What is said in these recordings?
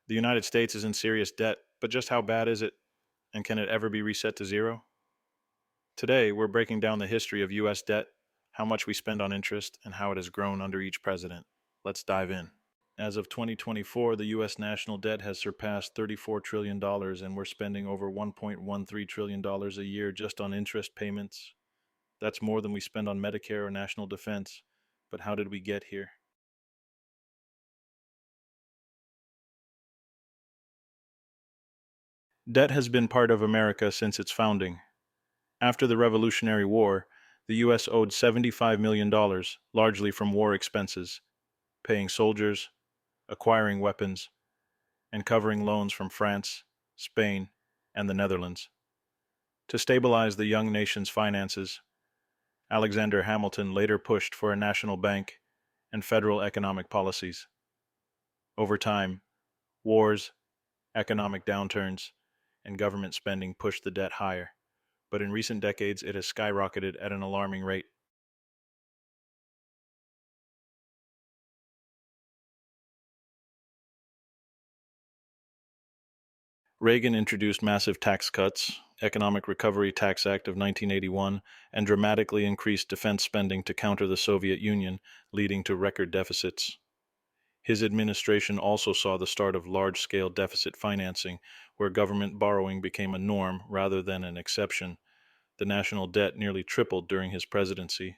The United States is in serious debt, but just how bad is it, and can it ever be reset to zero? Today, we're breaking down the history of U.S. debt, how much we spend on interest, and how it has grown under each president. Let's dive in. As of 2024, the U.S. national debt has surpassed $34 trillion, and we're spending over $1.13 trillion a year just on interest payments. That's more than we spend on Medicare or national defense. But how did we get here? Debt has been part of America since its founding. After the Revolutionary War, the U.S. owed $75 million, largely from war expenses, paying soldiers, acquiring weapons, and covering loans from France, Spain, and the Netherlands. To stabilize the young nation's finances, Alexander Hamilton later pushed for a national bank and federal economic policies. Over time, wars, economic downturns, and government spending pushed the debt higher, but in recent decades it has skyrocketed at an alarming rate. Reagan introduced massive tax cuts, Economic Recovery Tax Act of 1981, and dramatically increased defense spending to counter the Soviet Union, leading to record deficits. His administration also saw the start of large-scale deficit financing, where government borrowing became a norm rather than an exception. The national debt nearly tripled during his presidency.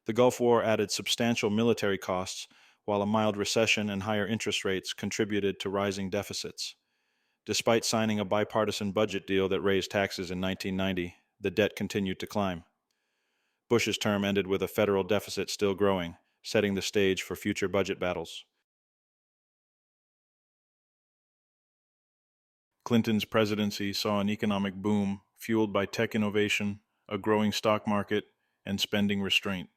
The Gulf War added substantial military costs, while a mild recession and higher interest rates contributed to rising deficits. Despite signing a bipartisan budget deal that raised taxes in 1990, the debt continued to climb. Bush's term ended with a federal deficit still growing, setting the stage for future budget battles. Clinton's presidency saw an economic boom fueled by tech innovation, a growing stock market, and spending restraint.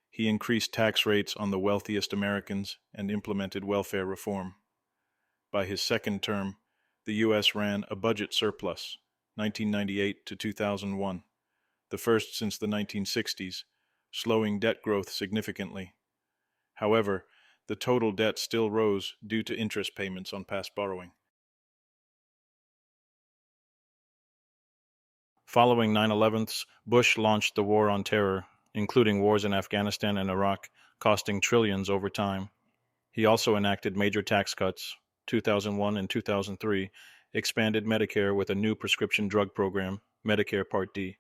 He increased tax rates on the wealthiest Americans and implemented welfare reform. By his second term, the U.S. ran a budget surplus, 1998 to 2001, the first since the 1960s, slowing debt growth significantly. However, the total debt still rose due to interest payments on past borrowing. Following 9/11, Bush launched the War on Terror, including wars in Afghanistan and Iraq, costing trillions over time. He also enacted major tax cuts, 2001 and 2003, expanded Medicare with a new prescription drug program, Medicare Part D,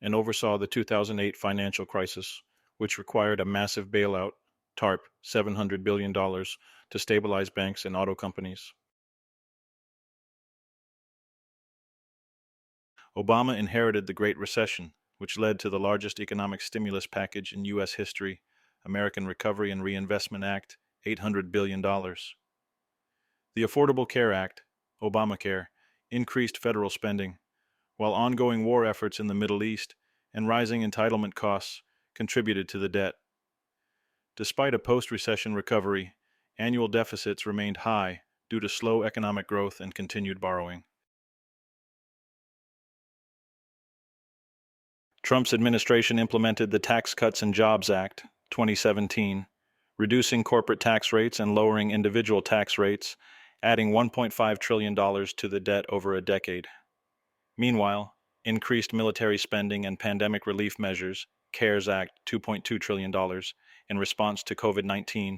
and oversaw the 2008 financial crisis, which required a massive bailout, TARP, $700 billion, to stabilize banks and auto companies. Obama inherited the Great Recession, which led to the largest economic stimulus package in U.S. history, American Recovery and Reinvestment Act, $800 billion. The Affordable Care Act, Obamacare, increased federal spending, while ongoing war efforts in the Middle East and rising entitlement costs contributed to the debt. Despite a post-recession recovery, annual deficits remained high due to slow economic growth and continued borrowing. Trump's administration implemented the Tax Cuts and Jobs Act, 2017, reducing corporate tax rates and lowering individual tax rates, adding $1.5 trillion to the debt over a decade. Meanwhile, increased military spending and pandemic relief measures, CARES Act $2.2 trillion, in response to COVID-19,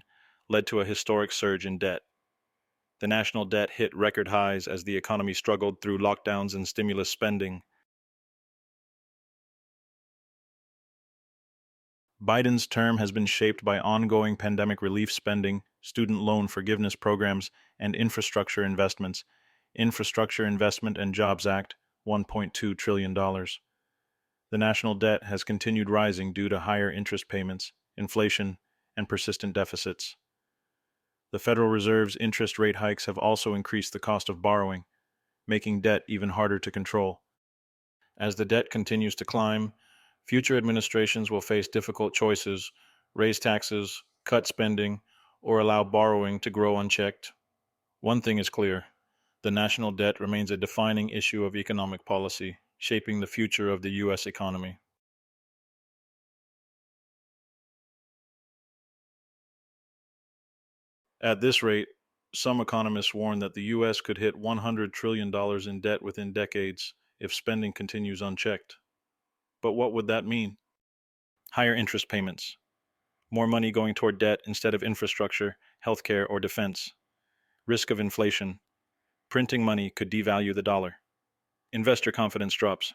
led to a historic surge in debt. The national debt hit record highs as the economy struggled through lockdowns and stimulus spending. Biden's term has been shaped by ongoing pandemic relief spending, student loan forgiveness programs, and infrastructure investments. Infrastructure Investment and Jobs Act, $1.2 trillion. The national debt has continued rising due to higher interest payments, inflation, and persistent deficits. The Federal Reserve's interest rate hikes have also increased the cost of borrowing, making debt even harder to control. As the debt continues to climb, future administrations will face difficult choices: raise taxes, cut spending, or allow borrowing to grow unchecked. One thing is clear: the national debt remains a defining issue of economic policy, shaping the future of the U.S. economy. At this rate, some economists warn that the US could hit $100 trillion in debt within decades if spending continues unchecked. But what would that mean? Higher interest payments, more money going toward debt instead of infrastructure, healthcare, or defense. Risk of inflation. Printing money could devalue the dollar. Investor confidence drops.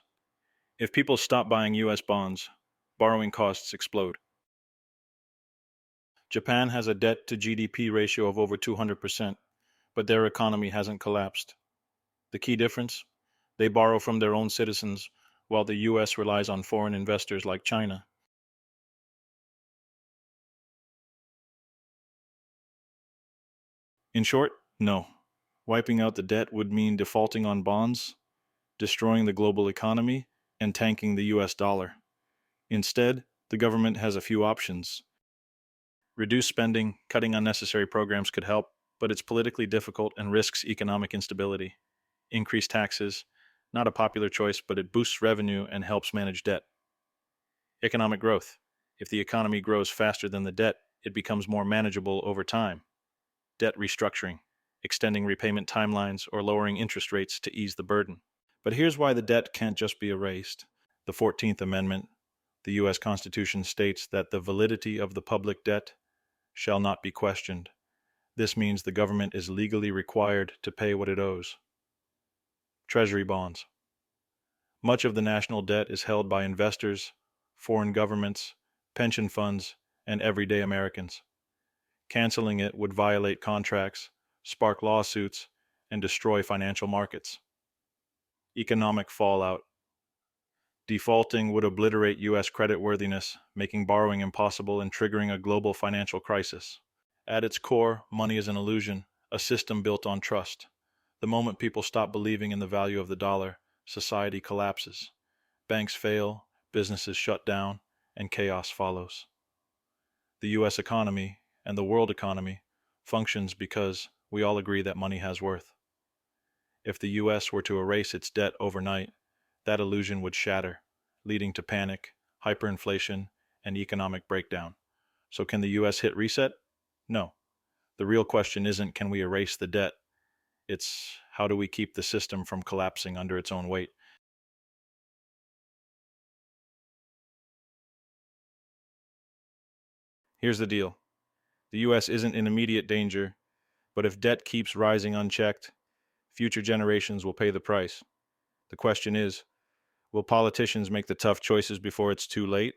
If people stop buying US bonds, borrowing costs explode. Japan has a debt to GDP ratio of over 200%, but their economy hasn't collapsed. The key difference? They borrow from their own citizens, while the US relies on foreign investors like China. In short, no. Wiping out the debt would mean defaulting on bonds, destroying the global economy, and tanking the US dollar. Instead, the government has a few options. Reduce spending, cutting unnecessary programs could help, but it's politically difficult and risks economic instability. Increase taxes, not a popular choice, but it boosts revenue and helps manage debt. Economic growth. If the economy grows faster than the debt, it becomes more manageable over time. Debt restructuring, extending repayment timelines or lowering interest rates to ease the burden. But here's why the debt can't just be erased. The 14th Amendment, the U.S. Constitution states that the validity of the public debt shall not be questioned. This means the government is legally required to pay what it owes. Treasury bonds. Much of the national debt is held by investors, foreign governments, pension funds, and everyday Americans. Canceling it would violate contracts, spark lawsuits, and destroy financial markets. Economic fallout. Defaulting would obliterate U.S. creditworthiness, making borrowing impossible and triggering a global financial crisis. At its core, money is an illusion, a system built on trust. The moment people stop believing in the value of the dollar, society collapses. Banks fail, businesses shut down, and chaos follows. The U.S. economy, and the world economy, functions because we all agree that money has worth. If the U.S. were to erase its debt overnight, that illusion would shatter, leading to panic, hyperinflation, and economic breakdown. So can the U.S. hit reset? No. The real question isn't can we erase the debt? It's how do we keep the system from collapsing under its own weight? Here's the deal. The U.S. isn't in immediate danger, but if debt keeps rising unchecked, future generations will pay the price. The question is, will politicians make the tough choices before it's too late?